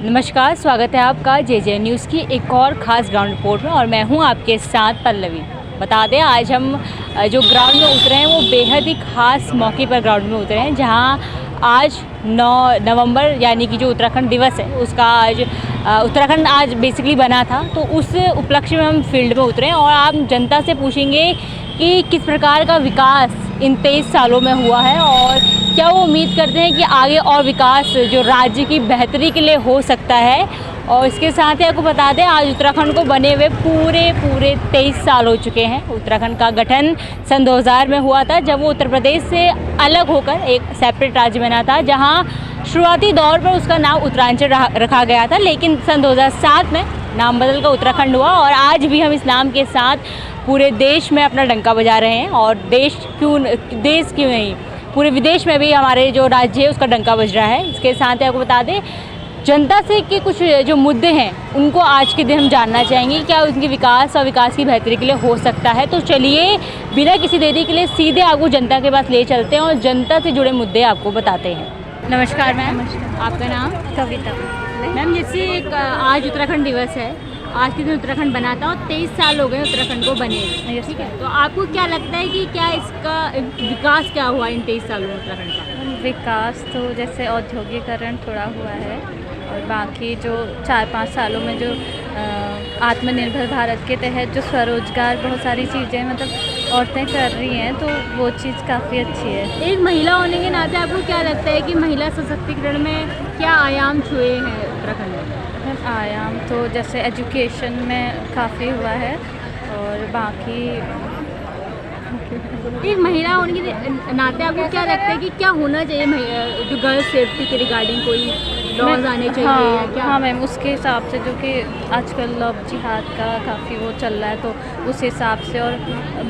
नमस्कार, स्वागत है आपका जे न्यूज़ की एक और ख़ास ग्राउंड रिपोर्ट में और मैं हूं आपके साथ पल्लवी। बता दें आज हम जो ग्राउंड में उतरे हैं वो बेहद ही ख़ास मौके पर ग्राउंड में उतरे हैं, जहां आज 9 नवंबर यानी कि जो उत्तराखंड दिवस है उसका आज उत्तराखंड आज बेसिकली बना था, तो उस उपलक्ष्य में हम फील्ड में उतरे हैं और आप जनता से पूछेंगे कि किस प्रकार का विकास इन 23 सालों में हुआ है और क्या वो उम्मीद करते हैं कि आगे और विकास जो राज्य की बेहतरी के लिए हो सकता है। और इसके साथ ही आपको बता दें आज उत्तराखंड को बने हुए पूरे 23 साल हो चुके हैं। उत्तराखंड का गठन सन 2000 में हुआ था, जब वो उत्तर प्रदेश से अलग होकर एक सेपरेट राज्य बना था, जहां शुरुआती दौर पर उसका नाम उत्तरांचल रखा गया था, लेकिन सन 2007 में नाम बदल कर उत्तराखंड हुआ और आज भी हम इस नाम के साथ पूरे देश में अपना डंका बजा रहे हैं। और देश क्यों नहीं, पूरे विदेश में भी हमारे जो राज्य है उसका डंका बज रहा है। इसके साथ ही आपको बता दें जनता से कि कुछ जो मुद्दे हैं उनको आज के दिन हम जानना चाहेंगे क्या उनके विकास और विकास की बेहतरी के लिए हो सकता है। तो चलिए बिना किसी देरी के लिए सीधे आपको जनता के पास ले चलते हैं और जनता से जुड़े मुद्दे आपको बताते हैं। नमस्कार मैम। आपका नाम? कविता। मैम, जैसे एक आज उत्तराखंड दिवस है, आज के दिन उत्तराखंड बना था और 23 साल हो गए उत्तराखंड को बने, ठीक है, तो आपको क्या लगता है कि क्या इसका विकास क्या हुआ इन 23 सालों में उत्तराखंड का? विकास तो जैसे औद्योगिकरण थोड़ा हुआ है और बाकी जो 4-5 सालों में जो आत्मनिर्भर भारत के तहत जो स्वरोजगार बहुत सारी चीज़ें मतलब औरतें कर रही हैं, तो वो चीज़ काफ़ी अच्छी है। एक महिला होने के नाते आपको क्या लगता है कि महिला सशक्तिकरण में क्या आयाम छुए हैं उत्तराखंड में? आयाम तो जैसे एजुकेशन में काफ़ी हुआ है और बाकी एक महिला होने के नाते आपको क्या लगता है कि क्या होना चाहिए जो गर्ल्स सेफ्टी के रिगार्डिंग कोई लॉज आने चाहिए? हाँ, क्या? हाँ मैम, उसके हिसाब से जो कि आजकल लव जिहाद का काफ़ी वो चल रहा है, तो उस हिसाब से। और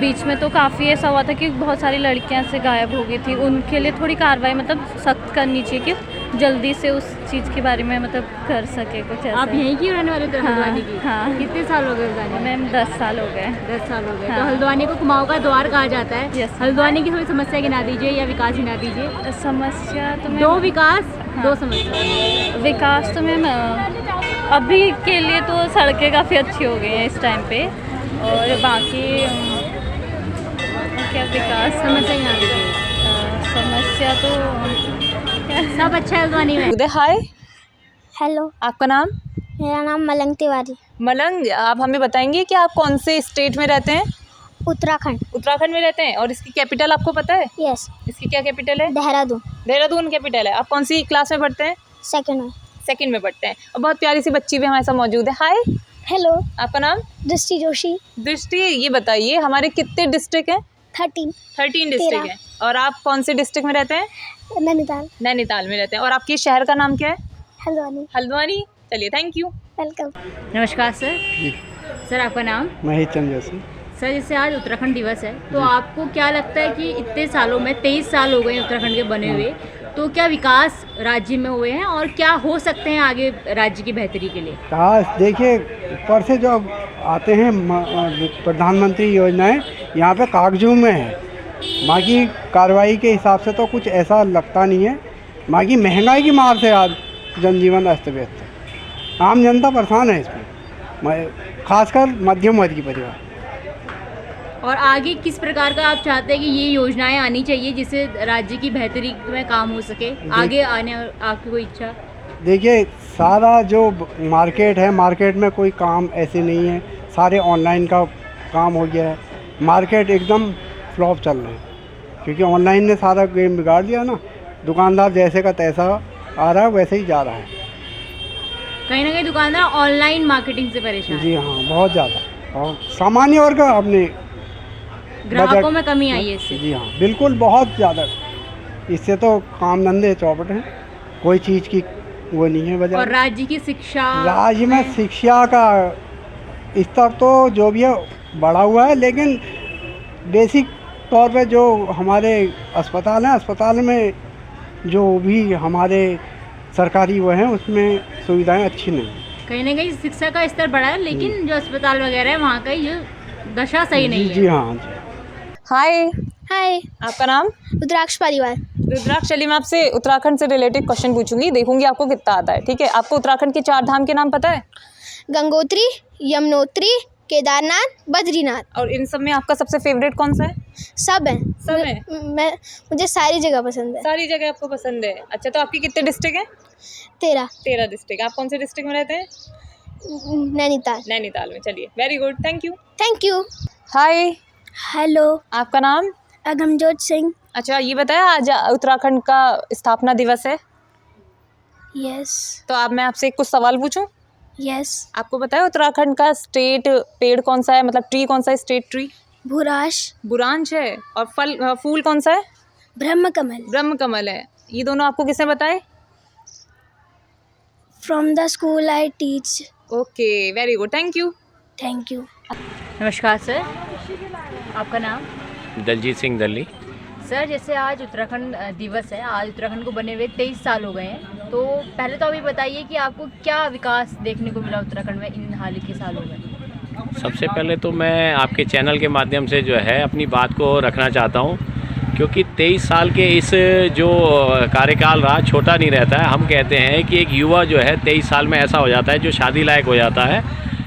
बीच में तो काफ़ी ऐसा हुआ था कि बहुत सारी लड़कियां से गायब हो गई थी, उनके लिए थोड़ी कार्रवाई मतलब सख्त करनी चाहिए कि जल्दी से उस चीज़ के बारे में मतलब कर सके कुछ ऐसा। आप यहीं की रहने वाले थे? हल्द्वानी की? हाँ। कितने साल हो गए हल्द्वानी? मैम 10 साल हो गए। 10 साल हो गए। हाँ। तो हल्द्वानी को कुमाऊं का द्वार कहा जाता है। यस। हल्द्वानी की थोड़ी समस्या गिना दीजिए या विकास गिना दीजिए। समस्या तो दो विकास, हाँ। दो समस्या। विकास तो मैम अभी के लिए तो सड़कें काफ़ी अच्छी हो गई हैं इस टाइम पे, और बाकी क्या विकास समस्या गिना दीजिए। समस्या तो सब अच्छा है हल्द्वानी में। हाय, हेलो, आपका नाम? मेरा नाम मलंग तिवारी। मलंग, आप हमें बताएंगे कि आप कौन से स्टेट में रहते हैं? उत्तराखंड। उत्तराखंड में रहते हैं। और इसकी कैपिटल आपको पता है? यस। इसकी क्या कैपिटल है? देहरादून। देहरादून कैपिटल है। आप कौन सी क्लास में पढ़ते हैं? सेकंड में। सेकंड में पढ़ते हैं। और बहुत प्यारी सी बच्ची भी हमारे साथ मौजूद है। हाय, हेलो, आपका नाम? दृष्टि जोशी। दृष्टि, ये बताइए हमारे कितने डिस्ट्रिक्ट हैं? 13 डिस्ट्रिक्ट हैं। और आप कौन से डिस्ट्रिक्ट में रहते हैं? नैनीताल। नैनीताल में रहते हैं। और आपके शहर का नाम क्या है? हल्द्वानी। हल्द्वानी। चलिए, थैंक यू। वेलकम। नमस्कार सर। सर आपका नाम? महेश चंद्र जोशी। सर जैसे आज उत्तराखंड दिवस है, तो आपको क्या लगता है कि इतने सालों में 23 साल हो गए उत्तराखंड के बने हुए, तो क्या विकास राज्य में हुए हैं और क्या हो सकते हैं आगे राज्य की बेहतरी के लिए? कहा देखिए, ऊपर से जो आते हैं प्रधानमंत्री योजनाएं यहाँ पे कागजों में है, बाकी कार्रवाई के हिसाब से तो कुछ ऐसा लगता नहीं है। बाकी महंगाई की मार से आज जनजीवन अस्त व्यस्त है, आम जनता परेशान है इसमें, खासकर मध्यम वर्ग की परिवार। और आगे किस प्रकार का आप चाहते हैं कि ये योजनाएं आनी चाहिए जिससे राज्य की बेहतरी में काम हो सके आगे आने? आपकी कोई इच्छा? देखिए, सारा जो मार्केट है, मार्केट में कोई काम ऐसे नहीं है, सारे ऑनलाइन का काम हो गया है। मार्केट एकदम फ्लॉप चल रहे हैं क्योंकि ऑनलाइन ने सारा गेम बिगाड़ दिया ना। दुकानदार जैसे का तैसा आ रहा है वैसे ही जा रहा है। कहीं ना कहीं दुकानदार ऑनलाइन मार्केटिंग से परेशान? जी हाँ, बहुत ज़्यादा। और सामान्य वर्ग का अपने ग्राहकों में कमी आई है इससे? जी हाँ, बिल्कुल, बहुत ज़्यादा। इससे तो काम धंधे चौपट हैं, कोई चीज़ की वो नहीं है वजह। और राज्य की शिक्षा? राज्य में शिक्षा का स्तर तो जो भी है बढ़ा हुआ है, लेकिन बेसिक तौर पे जो हमारे अस्पताल हैं, अस्पताल में जो भी हमारे सरकारी वो हैं उसमें सुविधाएं अच्छी नहीं हैं। कहीं ना कहीं शिक्षा का स्तर बढ़ा है, लेकिन जो अस्पताल वगैरह है वहाँ का जो दशा सही नहीं है। जी हाँ जी। हाय, हाय, आपका नाम? रुद्राक्ष परिवार। रुद्राक्ष, चलिए मैं आपसे उत्तराखंड से रिलेटेड क्वेश्चन पूछूंगी, देखूंगी आपको कितना आता है। ठीक है, आपको उत्तराखंड के 4 धाम के नाम पता है? गंगोत्री, यमुनोत्री, केदारनाथ, बद्रीनाथ। और इन सब में आपका सबसे फेवरेट कौन सा है? सब है। सब है? मुझे सारी जगह पसंद है। सारी जगह आपको पसंद है। अच्छा, तो आपकी कितने डिस्ट्रिक्ट हैं? 13 डिस्ट्रिक्ट। आप कौन से डिस्ट्रिक्ट में रहते हैं? नैनीताल। नैनीताल में। चलिए, very good, thank you. Thank you. Hi, hello, आपका नाम? अगमजोत सिंह। अच्छा, ये बताया आज उत्तराखंड का स्थापना दिवस है, यस तो अब मैं आपसे कुछ सवाल पूछूं? यस। आपको पता है उत्तराखंड का स्टेट पेड़ कौन सा है, मतलब ट्री कौन सा है? स्टेट ट्री भूराश। बुरांश है। और फूल कौन सा है? ब्रह्मकमल। ब्रह्मकमल है। ये दोनों आपको किसने बताए? From the school I teach. Okay, very good, thank you. Thank you. नमस्कार सर, आपका नाम? दलजीत सिंह दल्ली। सर, जैसे आज उत्तराखंड दिवस है, आज उत्तराखंड को बने हुए 23 साल हो गए हैं, तो पहले तो अभी बताइए कि आपको क्या विकास देखने को मिला उत्तराखंड में इन हाल के सालों में? सबसे पहले तो मैं आपके चैनल के माध्यम से जो है अपनी बात को रखना चाहता हूँ, क्योंकि 23 साल के इस जो कार्यकाल रहा छोटा नहीं रहता है। हम कहते हैं कि एक युवा जो है 23 साल में ऐसा हो जाता है जो शादी लायक हो जाता है,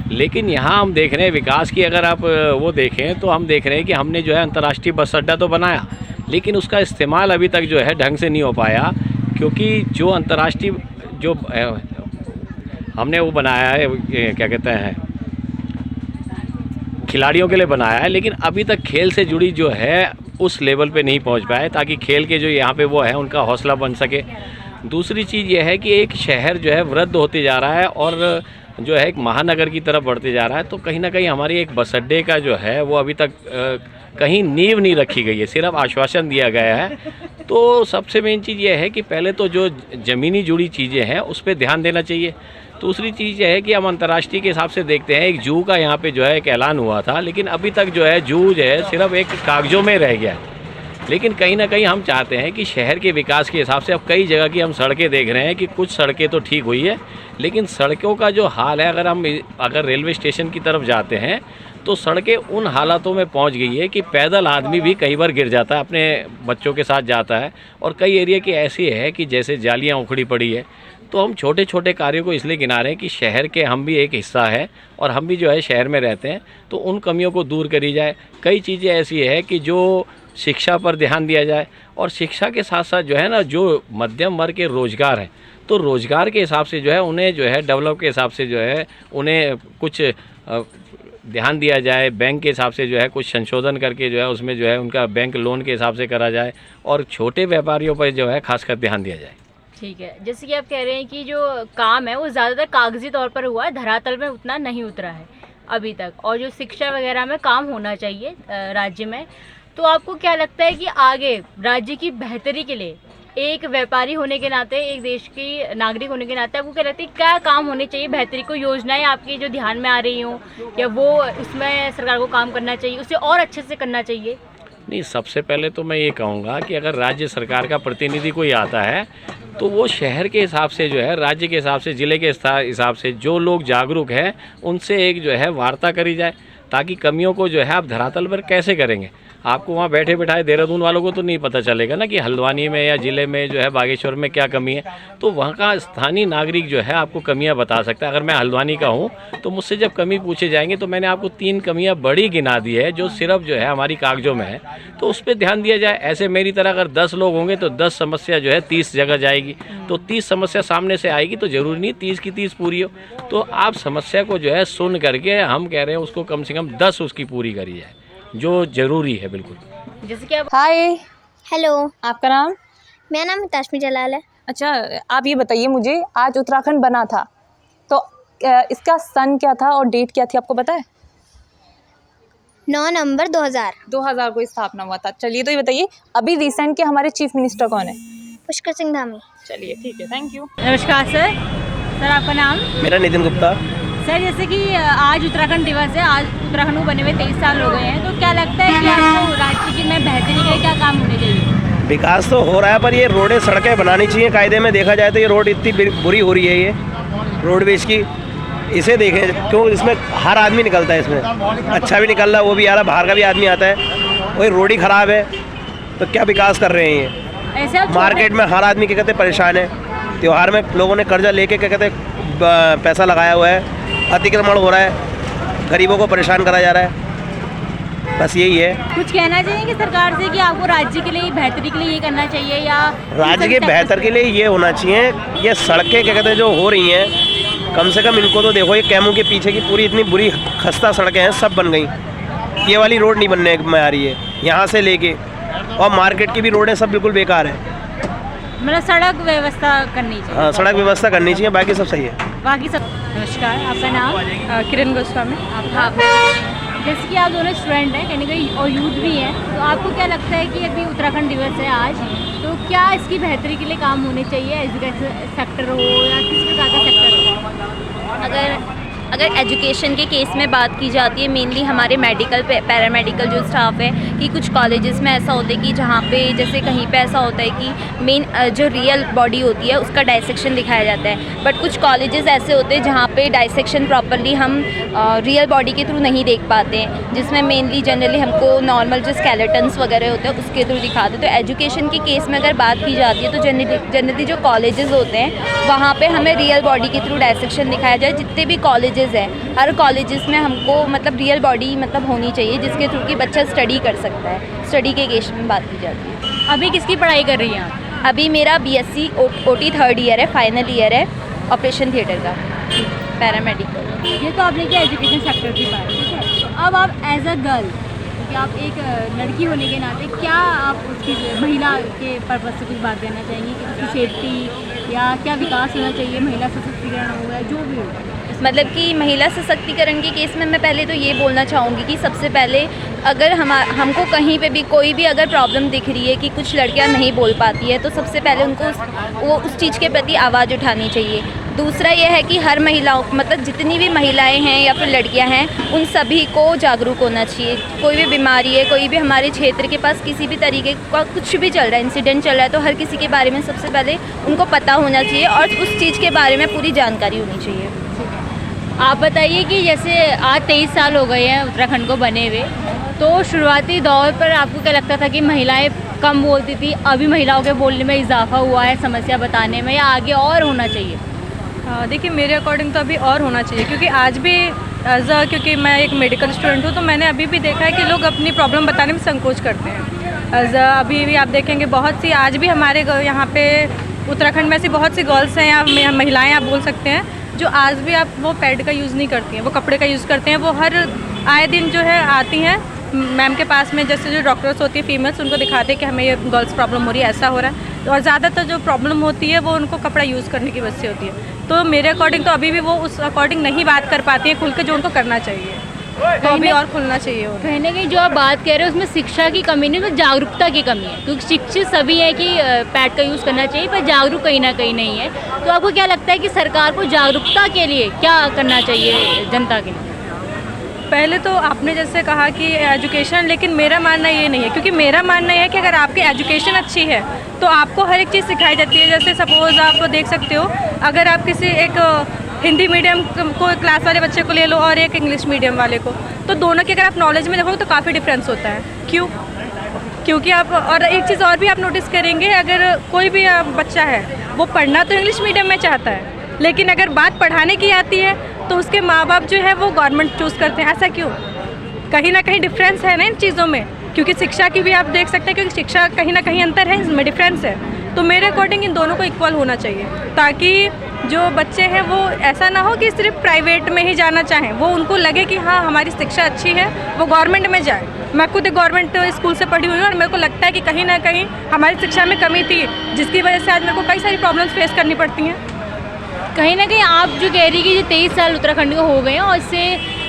लेकिन यहाँ हम देख रहे हैं विकास की अगर आप वो देखें तो हम देख रहे हैं कि हमने जो है अंतर्राष्ट्रीय बस अड्डा तो बनाया, लेकिन उसका इस्तेमाल अभी तक जो है ढंग से नहीं हो पाया, क्योंकि जो अंतर्राष्ट्रीय जो हमने वो बनाया है, क्या कहते हैं, खिलाड़ियों के लिए बनाया है, लेकिन अभी तक खेल से जुड़ी जो है उस लेवल पे नहीं पहुंच पाए, ताकि खेल के जो यहाँ पे वो है उनका हौसला बन सके। दूसरी चीज़ ये है कि एक शहर जो है वृद्ध होते जा रहा है और जो है एक महानगर की तरफ बढ़ते जा रहा है, तो कहीं ना कहीं हमारी एक बस अड्डे का जो है वो अभी तक कहीं नींव नहीं रखी गई है, सिर्फ आश्वासन दिया गया है। तो सबसे मेन चीज़ ये है कि पहले तो जो ज़मीनी जुड़ी चीज़ें हैं उस पर ध्यान देना चाहिए। दूसरी चीज़ यह है कि हम अंतर्राष्ट्रीय के हिसाब से देखते हैं, एक जू का यहाँ पे जो है एक ऐलान हुआ था, लेकिन अभी तक जो है जू जो है सिर्फ एक कागज़ों में रह गया है। लेकिन कहीं ना कहीं हम चाहते हैं कि शहर के विकास के हिसाब से अब कई जगह की हम सड़कें देख रहे हैं कि कुछ सड़कें तो ठीक हुई है, लेकिन सड़कों का जो हाल है, अगर रेलवे स्टेशन की तरफ जाते हैं तो सड़कें उन हालातों में पहुंच गई है कि पैदल आदमी भी कई बार गिर जाता है, अपने बच्चों के साथ जाता है, और कई एरिया की ऐसी है कि जैसे जालियाँ उखड़ी पड़ी है। तो हम छोटे छोटे कार्यों को इसलिए गिना रहे हैं कि शहर के हम भी एक हिस्सा है और हम भी जो है शहर में रहते हैं, तो उन कमियों को दूर करी जाए। कई चीज़ें ऐसी है कि जो शिक्षा पर ध्यान दिया जाए, और शिक्षा के साथ साथ जो है ना, जो मध्यम वर्ग के रोज़गार हैं, तो रोज़गार के हिसाब से जो है उन्हें जो है डेवलप के हिसाब से जो है उन्हें कुछ ध्यान दिया जाए। बैंक के हिसाब से जो है कुछ संशोधन करके जो है उसमें जो है उनका बैंक लोन के हिसाब से करा जाए, और छोटे व्यापारियों पर जो है खासकर ध्यान दिया जाए। ठीक है, जैसे कि आप कह रहे हैं कि जो काम है वो ज़्यादातर कागजी तौर पर हुआ है, धरातल में उतना नहीं उतरा है अभी तक, और जो शिक्षा वगैरह में काम होना चाहिए राज्य में, तो आपको क्या लगता है कि आगे राज्य की बेहतरी के लिए एक व्यापारी होने के नाते, एक देश की नागरिक होने के नाते, आपको क्या लगता है क्या काम होने चाहिए बेहतरी को? योजनाएं आपकी जो ध्यान में आ रही हों, या वो उसमें सरकार को काम करना चाहिए, उसे और अच्छे से करना चाहिए? नहीं, सबसे पहले तो मैं ये कहूँगा कि अगर राज्य सरकार का प्रतिनिधि कोई आता है तो वो शहर के हिसाब से जो है, राज्य के हिसाब से, ज़िले के हिसाब से जो लोग जागरूक हैं उनसे एक जो है वार्ता करी जाए, ताकि कमियों को जो है आप धरातल पर कैसे करेंगे। आपको वहाँ बैठे बिठाए देहरादून वालों को तो नहीं पता चलेगा ना कि हल्द्वानी में या ज़िले में जो है बागेश्वर में क्या कमी है, तो वहाँ का स्थानीय नागरिक जो है आपको कमियाँ बता सकता है। अगर मैं हल्द्वानी का हूँ तो मुझसे जब कमी पूछे जाएंगे तो मैंने आपको 3 कमियाँ बड़ी गिना दी है जो सिर्फ जो है हमारी कागज़ों में है, तो उस पर ध्यान दिया जाए। ऐसे मेरी तरह अगर 10 लोग होंगे तो 10 समस्या जो है 30 जगह जाएगी, तो 30 समस्या सामने से आएगी, तो ज़रूरी नहीं 30 की 30 पूरी हो। तो आप समस्या को जो है सुन करके, हम कह रहे हैं उसको कम से कम 10 उसकी पूरी करी जाए, जो ज़रूरी है बिल्कुल। जैसे कि आप हाय, हेलो, आपका नाम? मेरा नाम ताशमी जलाल है। अच्छा, आप ये बताइए मुझे, आज उत्तराखंड बना था तो इसका सन क्या था और डेट क्या थी, आपको पता है? 9 नवंबर 2000 को स्थापना हुआ था। चलिए, तो ये बताइए अभी रिसेंट के हमारे चीफ मिनिस्टर कौन है? पुष्कर सिंह धामी। चलिए, ठीक है, थैंक यू। नमस्कार सर, आपका नाम? मेरा नितिन गुप्ता। सर, जैसे कि आज उत्तराखंड दिवस है, आज उत्तराखंड को बने हुए 23 साल हो गए हैं, तो क्या लगता है कि आपको राज्य की में बेहतरी के लिए क्या काम होने चाहिए? विकास तो हो रहा है, पर ये रोडें सड़कें बनानी चाहिए। कायदे में देखा जाए तो ये रोड इतनी बुरी हो रही है, ये रोडवेज की, इसे देखें क्यों, इसमें हर आदमी निकलता है, इसमें अच्छा भी निकल रहा है, वो भी आ रहा है, बाहर का भी आदमी आता है, वही रोड ही ख़राब है, तो क्या विकास कर रहे हैं ये? ऐसे आप मार्केट में हर आदमी क्या कहते हैं परेशान है। त्यौहार में लोगों ने कर्जा लेके क्या कहते हैं पैसा लगाया हुआ है, अतिक्रमण हो रहा है, गरीबों को परेशान करा जा रहा है, बस यही है। कुछ कहना चाहेंगे सरकार से कि आपको राज्य के लिए बेहतरी के लिए ये करना चाहिए, या राज्य के बेहतर के लिए ये होना चाहिए, ये सड़कें क्या कहते हैं जो हो रही हैं, कम से कम इनको तो देखो, ये कैमू के पीछे की पूरी इतनी बुरी खस्ता सड़कें हैं, सब बन गई। ये वाली रोड नहीं बनने में आ रही है, यहाँ से लेके और मार्केट की भी रोडें सब बिल्कुल बेकार है। मतलब सड़क व्यवस्था करनी चाहिए। हाँ, सड़क व्यवस्था करनी चाहिए, बाकी सब सही है। बाकी सब। नमस्कार, आपका नाम? किरण गोस्वामी। हाँ, जैसे कि आप दोनों स्टूडेंट हैं कहीं ना कहीं और यूथ भी हैं, तो आपको क्या लगता है कि अभी उत्तराखंड दिवस है आज, तो क्या इसकी बेहतरी के लिए काम होने चाहिए? एजुकेशन सेक्टर हो या किस प्रकार का सेक्टर हो? अगर एजुकेशन के केस में बात की जाती है, मेनली हमारे मेडिकल पैरामेडिकल जो स्टाफ है, कि कुछ कॉलेजेस में ऐसा होता है कि जहाँ पे जैसे कहीं पे ऐसा होता है कि मेन जो रियल बॉडी होती है उसका डाइसेक्शन दिखाया जाता है, बट कुछ कॉलेजेस ऐसे होते हैं जहाँ पे डाइसेक्शन प्रॉपरली हम रियल बॉडी के थ्रू नहीं देख पाते हैं, जिसमें मेनली जनरली हमको नॉर्मल जो स्केलेटन्स वगैरह होते हैं उसके थ्रू दिखाते हैं। तो एजुकेशन के केस में अगर बात की जाती है तो जनरली जो कॉलेजेस होते हैं वहाँ पर हमें रियल बॉडी के थ्रू डाइसेक्शन दिखाया जाए। जितने भी कॉलेजेस है, हर कॉलेजेस में हमको मतलब रियल बॉडी मतलब होनी चाहिए, जिसके थ्रू कि बच्चा स्टडी कर सकता है। स्टडी के केस में बात की जाती है। अभी किसकी पढ़ाई कर रही हैं आप? अभी मेरा BSc OT 3rd ईयर है, फाइनल ईयर है, ऑपरेशन थिएटर का पैरामेडिकल। ये तो आपने किया एजुकेशन सेक्टर की बात, ठीक है। तो अब आप एज अ गर्ल, क्योंकि आप एक लड़की होने के नाते, क्या आप उसकी महिला के पर्पज़ से कुछ बात देना चाहेंगी कि उसकी सेफ्टी या क्या विकास होना चाहिए, महिला सशक्तिकरण हो या जो भी हो? मतलब कि महिला सशक्तिकरण के केस में मैं पहले तो ये बोलना चाहूँगी कि सबसे पहले अगर हमको कहीं पे भी कोई भी अगर प्रॉब्लम दिख रही है कि कुछ लड़कियां नहीं बोल पाती है, तो सबसे पहले उनको उस चीज़ के प्रति आवाज़ उठानी चाहिए। दूसरा यह है कि हर महिलाओं मतलब जितनी भी महिलाएं हैं या फिर लड़कियां हैं, उन सभी को जागरूक होना चाहिए। कोई भी बीमारी है, कोई भी हमारे क्षेत्र के पास किसी भी तरीके का कुछ भी चल रहा है, इंसिडेंट चल रहा है, तो हर किसी के बारे में सबसे पहले उनको पता होना चाहिए और उस चीज़ के बारे में पूरी जानकारी होनी चाहिए। आप बताइए कि जैसे आज 23 साल हो गए हैं उत्तराखंड को बने हुए, तो शुरुआती दौर पर आपको क्या लगता था कि महिलाएं कम बोलती थी, अभी महिलाओं के बोलने में इजाफा हुआ है, समस्या बताने में, या आगे और होना चाहिए? देखिए, मेरे अकॉर्डिंग तो अभी और होना चाहिए, क्योंकि आज भी क्योंकि मैं एक मेडिकल स्टूडेंट हूँ, तो मैंने अभी भी देखा है कि लोग अपनी प्रॉब्लम बताने में संकोच करते हैं। अभी भी आप देखेंगे बहुत सी आज भी हमारे यहाँ पे उत्तराखंड में ऐसी बहुत सी गर्ल्स हैं या महिलाएँ आप बोल सकते हैं, जो आज भी आप वो पैड का यूज़ नहीं करती हैं, वो कपड़े का यूज़ करते हैं। वो हर आए दिन जो है आती हैं मैम के पास में, जैसे जो डॉक्टर्स होती है फीमेल्स, उनको दिखाते हैं कि हमें ये गर्ल्स प्रॉब्लम हो रही है, ऐसा हो रहा है, और ज़्यादातर जो प्रॉब्लम होती है वो उनको कपड़ा यूज़ करने की वजह से होती है। तो मेरे अकॉर्डिंग तो अभी भी वो उस अकॉर्डिंग नहीं बात कर पाती है खुल के, जो उनको करना चाहिए, तो अभी और खुलना चाहिए। कहीं ना कहीं जो आप बात कह रहे हो उसमें शिक्षा की कमी नहीं, तो जागरूकता की कमी है, क्योंकि शिक्षित सभी है कि पैड का यूज़ करना चाहिए, पर जागरूक कहीं ना कहीं नहीं है। तो आपको क्या लगता है कि सरकार को जागरूकता के लिए क्या करना चाहिए जनता के लिए? पहले तो आपने जैसे कहा कि एजुकेशन, लेकिन मेरा मानना ये नहीं है, क्योंकि मेरा मानना ये है कि अगर आपकी एजुकेशन अच्छी है तो आपको हर एक चीज़ सिखाई जाती है। जैसे सपोज़ आप देख सकते हो, अगर आप किसी एक हिंदी मीडियम को क्लास वाले बच्चे को ले लो और एक इंग्लिश मीडियम वाले को, तो दोनों की अगर आप नॉलेज में देखोगे तो काफ़ी डिफरेंस होता है। क्यों? क्योंकि आप, और एक चीज़ और भी आप नोटिस करेंगे, अगर कोई भी बच्चा है वो पढ़ना तो इंग्लिश मीडियम में चाहता है, लेकिन अगर बात पढ़ाने की आती है तो उसके माँ बाप जो है वो गवर्नमेंट चूज़ करते हैं। ऐसा क्यों? कहीं ना कहीं डिफरेंस है ना इन चीज़ों में, क्योंकि शिक्षा की भी आप देख सकते हैं, क्योंकि शिक्षा कहीं ना कहीं अंतर है, इसमें डिफरेंस है। तो मेरे अकॉर्डिंग इन दोनों को इक्वल होना चाहिए, ताकि जो बच्चे हैं वो ऐसा ना हो कि सिर्फ प्राइवेट में ही जाना चाहें, वो उनको लगे कि हाँ हमारी शिक्षा अच्छी है, वो गवर्नमेंट में जाए। मैं खुद एक गवर्नमेंट स्कूल से पढ़ी हुई हूँ और मेरे को लगता है कि कहीं ना कहीं हमारी शिक्षा में कमी थी, जिसकी वजह से आज मेरे को कई सारी प्रॉब्लम्स फेस करनी पड़ती हैं। कहीं ना कहीं आप जो कह रही कि जो 23 साल उत्तराखंड को हो गए हैं और इससे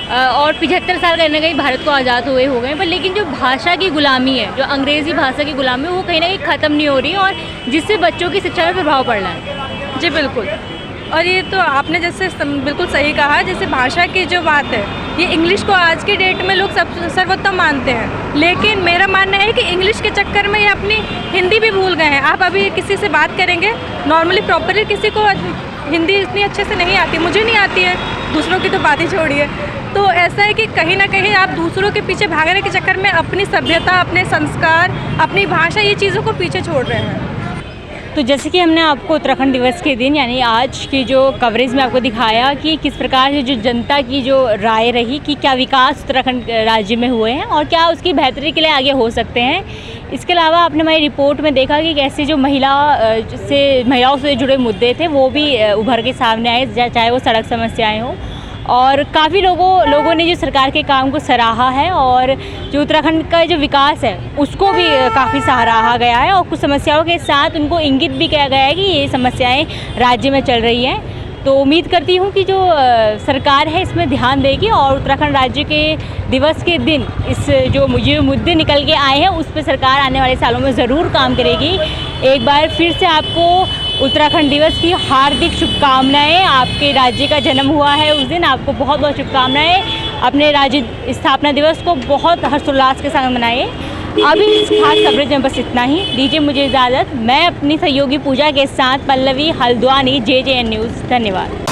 और 75 साल कहीं ना कहीं भारत को आज़ाद हुए हो गए, पर लेकिन जो भाषा की गुलामी है, जो अंग्रेज़ी भाषा की गुलामी है, वो कहीं ना कहीं ख़त्म नहीं हो रही, और जिससे बच्चों की शिक्षा पर प्रभाव पड़ रहा है। जी बिल्कुल, और ये तो आपने जैसे बिल्कुल सही कहा, जैसे भाषा की जो बात है, ये इंग्लिश को आज की डेट में लोग सर्वोत्तम मानते हैं, लेकिन मेरा मानना है कि इंग्लिश के चक्कर में ये अपनी हिंदी भी भूल गए हैं। आप अभी किसी से बात करेंगे नॉर्मली प्रॉपरली, किसी को हिंदी इतनी अच्छे से नहीं आती, मुझे नहीं आती है, दूसरों की तो बात ही छोड़िए। तो ऐसा है कि कहीं ना कहीं आप दूसरों के पीछे भागने के चक्कर में अपनी सभ्यता, अपने संस्कार, अपनी भाषा, ये चीज़ों को पीछे छोड़ रहे हैं। तो जैसे कि हमने आपको उत्तराखंड दिवस के दिन यानी आज की जो कवरेज में आपको दिखाया कि किस प्रकार से जो जनता की जो राय रही कि क्या विकास उत्तराखंड राज्य में हुए हैं और क्या उसकी बेहतरी के लिए आगे हो सकते हैं। इसके अलावा आपने हमारी रिपोर्ट में देखा कि कैसे जो महिलाओं से जुड़े मुद्दे थे वो भी उभर के सामने आए, चाहे वो सड़क समस्याएँ हों, और काफ़ी लोगों ने जो सरकार के काम को सराहा है और जो उत्तराखंड का जो विकास है उसको भी काफ़ी सराहा गया है और कुछ समस्याओं के साथ उनको इंगित भी किया गया है कि ये समस्याएं राज्य में चल रही हैं। तो उम्मीद करती हूँ कि जो सरकार है इसमें ध्यान देगी और उत्तराखंड राज्य के दिवस के दिन इस जो मुद्दे निकल के आए हैं उस पर सरकार आने वाले सालों में ज़रूर काम करेगी। एक बार फिर से आपको उत्तराखंड दिवस की हार्दिक शुभकामनाएं। आपके राज्य का जन्म हुआ है उस दिन, आपको बहुत बहुत शुभकामनाएं। अपने राज्य स्थापना दिवस को बहुत हर्षोल्लास के साथ मनाइए। अभी इस खास कवरेज में बस इतना ही। दीजिए मुझे इजाज़त। मैं अपनी सहयोगी पूजा के साथ पल्लवी हल्द्वानी, JJN न्यूज़। धन्यवाद।